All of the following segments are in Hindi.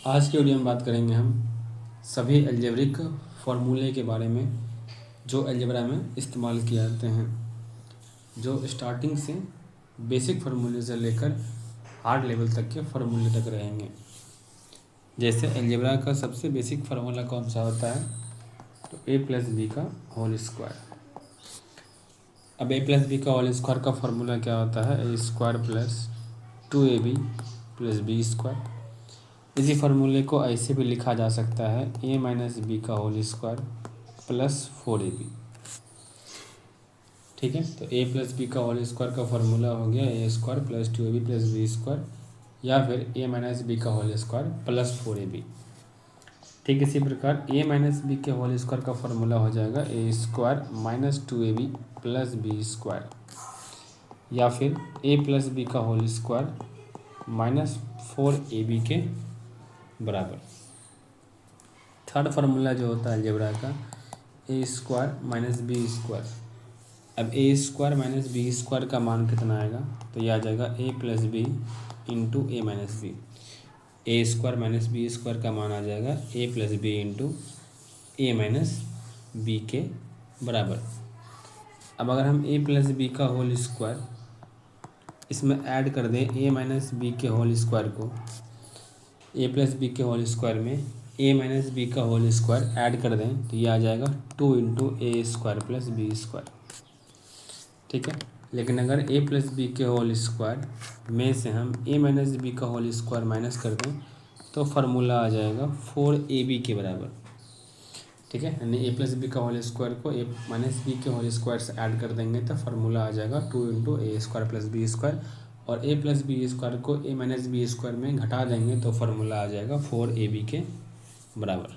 आज की वीडियो में बात करेंगे हम सभी अलजेब्रिक फार्मूले के बारे में जो अलजेब्रा में इस्तेमाल किए जाते हैं, जो स्टार्टिंग से बेसिक फार्मूले से लेकर हार्ड लेवल तक के फार्मूले तक रहेंगे। जैसे अलजेब्रा का सबसे बेसिक फार्मूला कौन सा होता है, तो a प्लस बी का होल स्क्वायर। अब a प्लस बी का होल स्क्वायर का फार्मूला क्या होता है, A square plus 2ab plus B square. इसी फार्मूले को ऐसे भी लिखा जा सकता है a माइनस बी का होल स्क्वायर प्लस 4ab। ठीक है, तो a प्लस बी का होल स्क्वायर का फार्मूला हो गया ए square plus 2ab plus B square, या फिर a माइनस बी का होल स्क्वायर प्लस 4ab। ठीक इसी प्रकार a माइनस बी के होल स्क्वायर का फार्मूला हो जाएगा ए square minus 2ab plus B square, या फिर a प्लस बी का होल स्क्वायर माइनस 4ab के बराबर। थर्ड फार्मूला जो होता है अलजेब्रा का, ए स्क्वायर माइनस बी स्क्वायर। अब ए स्क्वायर माइनस बी स्क्वायर का मान कितना आएगा, तो यह आ जाएगा a plus B into a minus B. A square minus B square का मान आ जाएगा a plus B into a minus B के बराबर। अब अगर हम ए प्लस बी का होल स्क्वायर इसमें ऐड कर दें ए माइनस बी के होल स्क्वायर को, ए प्लस बी के होल स्क्वायर में ए माइनस बी का होल स्क्वायर ऐड कर दें तो ये आ जाएगा 2 into a square plus B square. ठीक है, लेकिन अगर ए प्लस बी के होल स्क्वायर में से हम ए माइनस बी का होल स्क्वायर माइनस कर दें तो फार्मूला आ जाएगा 4ab के बराबर। ठीक है, यानी ए प्लस बी का होल स्क्वायर को ए माइनस बी के होल स्क्वायर से ऐड कर देंगे तो फार्मूला आ जाएगा 2 into a square plus B square, और ए प्लस बी स्क्वायर को ए माइनस बी स्क्वायर में घटा देंगे तो फार्मूला आ जाएगा 4ab के बराबर।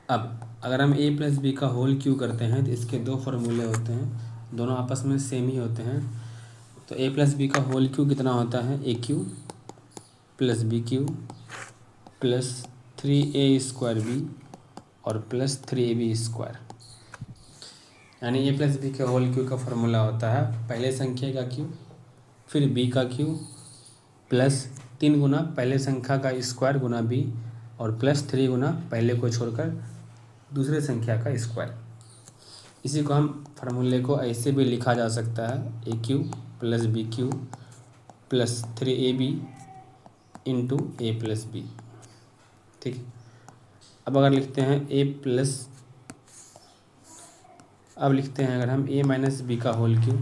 अब अगर हम a प्लस बी का होल क्यू करते हैं तो इसके दो फार्मूले होते हैं, दोनों आपस में सेम ही होते हैं। तो a प्लस बी का होल क्यू कितना होता है, a cube plus b cube plus 3a square b और प्लस 3ab स्क्वायर। यानी a प्लस बी के होल क्यू का फार्मूला होता है पहले संख्या का क्यू फिर b का क्यू प्लस 3 गुना पहले संख्या का स्क्वायर गुना b और प्लस 3 गुना पहले को छोड़कर दूसरे संख्या का स्क्वायर। इसी को हम फार्मूले को ऐसे भी लिखा जा सकता है a cube plus b cube plus 3ab into a plus b. ठीक, अब अगर लिखते हैं अब लिखते हैं अगर हम ए माइनस बी का होल क्यू,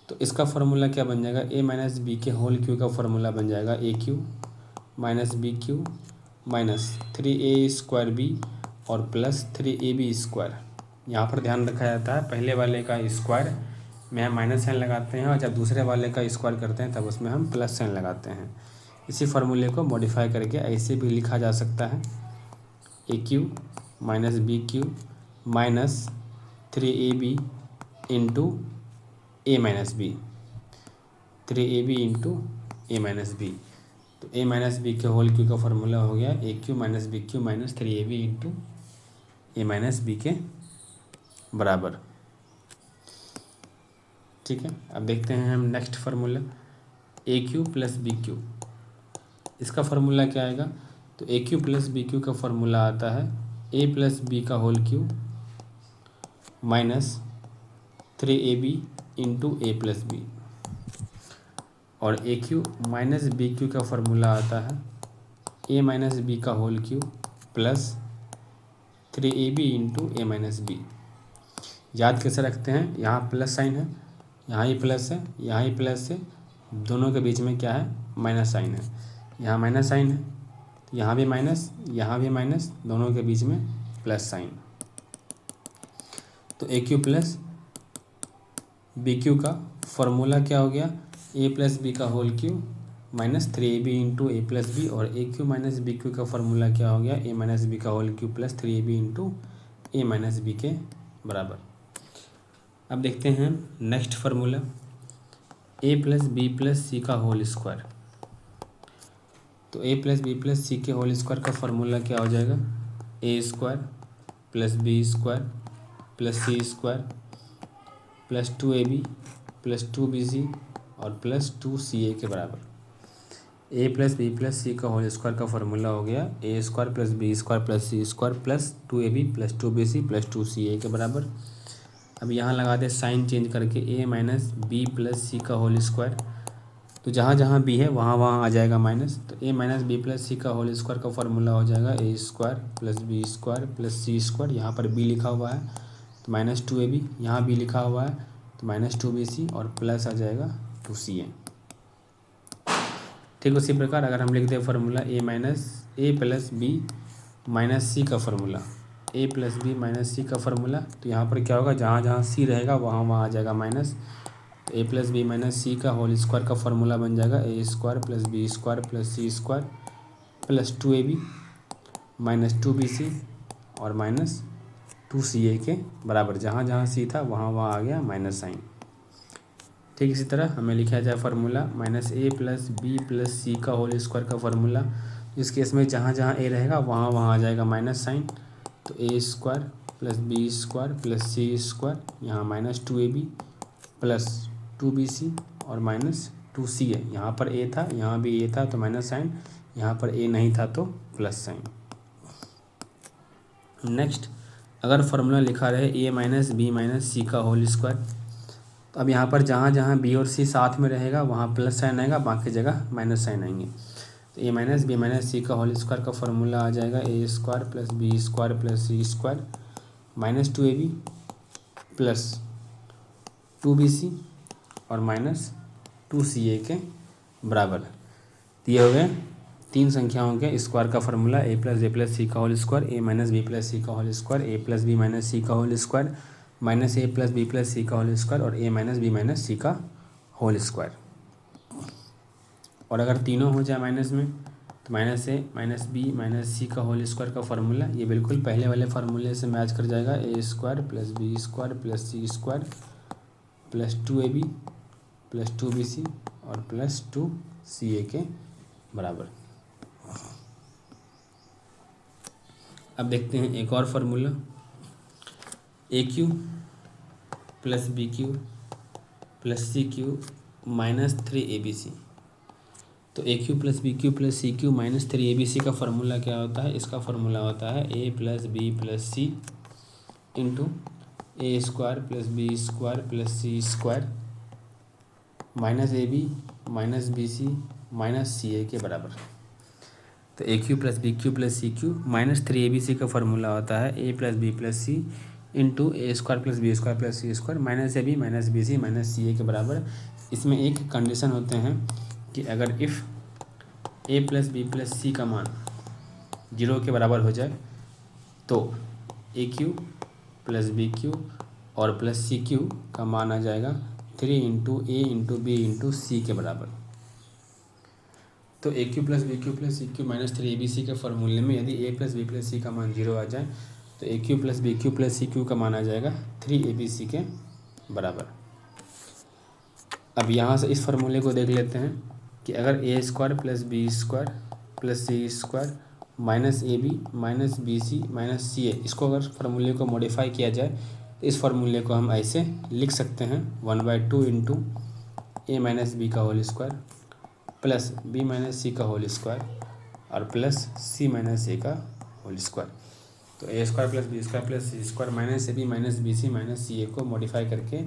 तो इसका फार्मूला क्या बन जाएगा, ए माइनस बी के होल क्यू का फार्मूला बन जाएगा a cube minus b cube minus 3a square b और प्लस 3ab स्क्वायर। यहाँ पर ध्यान रखा जाता है पहले वाले का स्क्वायर में हम माइनस साइन लगाते हैं और जब दूसरे वाले का स्क्वायर करते हैं तब उसमें हम प्लस साइन लगाते हैं। इसी फार्मूले को मॉडिफाई करके ऐसे भी लिखा जा सकता है a cube minus b cube minus 3ab into a minus b, 3ab into a minus b. तो ए माइनस बी के होल क्यू का फार्मूला हो गया a cube minus b cube minus 3ab into a minus B के बराबर। ठीक है, अब देखते हैं हम next formula a cube plus b cube. इसका फार्मूला क्या आएगा, तो a cube plus b cube का फार्मूला आता है ए प्लस बी का whole cube minus 3ab into a plus b, और a cube minus b cube का फार्मूला आता है ए माइनस बी का whole cube plus 3ab into a minus b. याद कैसे रखते हैं, यहाँ प्लस साइन है, यहाँ ही प्लस है, यहाँ ही प्लस है, दोनों के बीच में क्या है, माइनस साइन है। यहाँ माइनस साइन है, यहाँ भी माइनस, यहाँ भी माइनस, दोनों के बीच में प्लस साइन। तो a cube plus b cube का फॉर्मूला क्या हो गया, ए प्लस बी का whole cube minus 3ab into a plus b, और a cube minus b cube का फॉर्मूला क्या हो गया, ए माइनस बी का whole cube plus 3ab into a minus B के बराबर। अब देखते हैं next formula a plus b plus c का होल स्क्वायर। तो ए प्लस बी प्लस सी के होल स्क्वायर का फार्मूला क्या हो जाएगा, ए square plus B square plus c square plus 2ab plus 2bc और प्लस 2ca के बराबर। A plus b plus c का होल स्क्वायर का फॉर्मूला हो गया ए square plus B square plus c square plus 2ab plus 2bc plus 2ca के बराबर। अब यहाँ लगा दे साइन चेंज करके ए माइनस बी प्लस सी का होल स्क्वायर, तो जहाँ जहाँ बी है वहाँ वहाँ आ जाएगा माइनस, तो a minus b plus c का होल स्क्वायर का फॉर्मूला हो जाएगा ए square plus B square plus c square, यहाँ पर बी लिखा हुआ है तो माइनस 2ab, यहाँ बी लिखा हुआ है तो माइनस 2bc और प्लस आ जाएगा 2ca। ठीक उसी प्रकार अगर हम लिख दें formula a plus b minus c का formula, a plus b minus c का फार्मूला, तो यहाँ पर क्या होगा, जहाँ जहाँ सी रहेगा वहाँ वहाँ आ जाएगा माइनस, तो a plus b minus c का होल स्क्वायर का फार्मूला बन जाएगा ए square plus B square plus c square plus 2ab minus 2bc और माइनस 2ca के बराबर। जहाँ जहाँ सी था वहाँ वहाँ आ गया माइनस साइन। ठीक इसी तरह हमें लिखा जाए फार्मूला माइनस ए प्लस बी प्लस सी का होल स्क्वायर का फार्मूला, इस केस में जहाँ जहाँ ए रहेगा वहाँ वहाँ आ जाएगा माइनस साइन, तो a square plus B square plus c square, यहाँ माइनस 2ab प्लस 2bc और माइनस 2ca। यहाँ पर ए था, यहाँ भी ए था तो माइनस साइन, यहाँ पर ए नहीं था तो प्लस साइन। नेक्स्ट, अगर फार्मूला लिखा रहे ए माइनस बी माइनस सी का होल स्क्वायर, तो अब यहाँ पर जहाँ जहाँ बी और सी साथ में रहेगा वहाँ प्लस साइन आएगा, बाकी जगह माइनस साइन आएंगे। तो a minus b minus c का होल स्क्वायर का फॉर्मूला आ जाएगा ए square plus B square plus c square minus 2ab plus 2bc और माइनस 2ca के बराबर। तो ये हो गए तीन संख्याओं के स्क्वायर का फॉर्मूला ए प्लस सी का होल स्क्वायर, ए माइनस बी प्लस सी का होल स्क्वायर, ए प्लस बी माइनस सी का होल स्क्वायर, माइनस ए प्लस बी प्लस सी का होल स्क्वायर और ए माइनस बी माइनस सी का होल स्क्वायर। और अगर तीनों हो जाए माइनस में तो माइनस ए माइनस बी माइनस सी का होल स्क्वायर का फॉर्मूला ये बिल्कुल पहले वाले फार्मूले से मैच कर जाएगा, ए square plus B square plus c square plus 2ab plus 2bc और प्लस 2ca के बराबर। अब देखते हैं एक और formula, a cube plus b cube plus c cube minus 3abc। तो a cube plus b cube plus c cube minus 3abc का फार्मूला क्या होता है, इसका फार्मूला होता है a plus b plus c into a square plus B square plus c square minus a b minus b c minus c a के बराबर। तो a cube plus b cube plus c cube minus 3abc का फार्मूला होता है a plus b plus c into a square plus B square plus c square minus a b minus b c minus c a के बराबर। इसमें एक कंडीशन होते हैं कि अगर if a plus b plus c का मान 0 के बराबर हो जाए तो a cube plus b cube और प्लस सी क्यू का मान आ जाएगा 3 into a into b into c के बराबर। तो a cube plus b cube plus c cube minus 3abc के फॉर्मूले में यदि a plus b plus c का मान 0 आ जाए तो a cube plus b cube plus c cube का मान आ जाएगा 3abc के बराबर। अब यहाँ से इस फार्मूले को देख लेते हैं कि अगर a square plus B square plus c square minus a b minus b c minus c a, इसको अगर फार्मूले को मॉडिफाई किया जाए तो इस फार्मूले को हम ऐसे लिख सकते हैं 1/2 इंटू ए माइनस बी का whole square plus b minus c का होल स्क्वायर और प्लस सी माइनस ए का होल स्क्वायर। तो a square plus B square plus c square minus a b minus b c minus c a को मॉडिफाई करके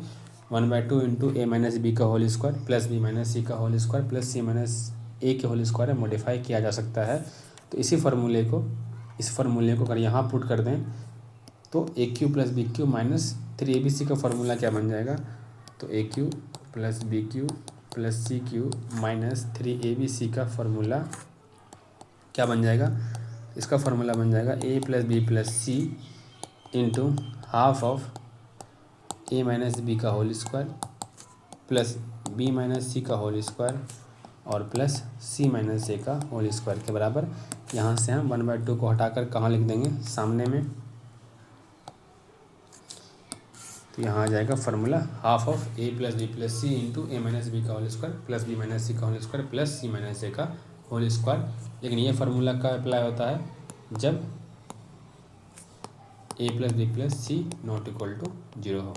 1/2 इंटू ए माइनस बी का whole square plus b minus c का whole square plus c minus a के होल स्क्वायर में मॉडिफाई किया जा सकता है। तो इस फार्मूले को अगर यहाँ पुट कर दें तो a cube plus b cube minus 3abc का फार्मूला क्या बन जाएगा, तो a cube plus b cube plus c cube minus 3abc का फार्मूला क्या बन जाएगा, इसका फार्मूला बन जाएगा a plus b plus c into half of a minus B का whole square plus b minus c का होल स्क्वायर और प्लस सी माइनस ए का होल स्क्वायर के बराबर। यहाँ से हम 1/2 को हटाकर कहाँ लिख देंगे, सामने में, तो यहाँ आ जाएगा formula half of a plus b plus c into a minus B का whole square plus b minus c का whole square plus c minus a का होल स्क्वायर। लेकिन ये फार्मूला का अप्लाई होता है जब a plus b plus c not equal to 0 हो,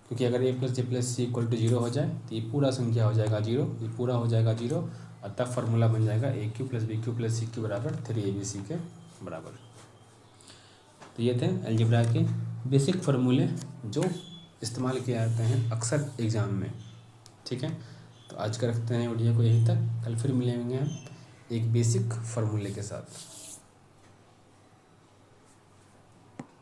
क्योंकि अगर a plus b plus c equal to 0 हो जाए तो ये पूरा संख्या हो जाएगा 0, ये पूरा हो जाएगा 0 अतः फार्मूला बन जाएगा a cube plus b cube plus c cube बराबर 3ab के बराबर। तो ये थे अलजेब्रा के बेसिक फार्मूले जो इस्तेमाल किए जाते हैं अक्सर एग्ज़ाम में। ठीक है, तो आज का रखते हैं वीडियो को यहीं तक, कल फिर मिलेंगे हम एक बेसिक फार्मूले के साथ।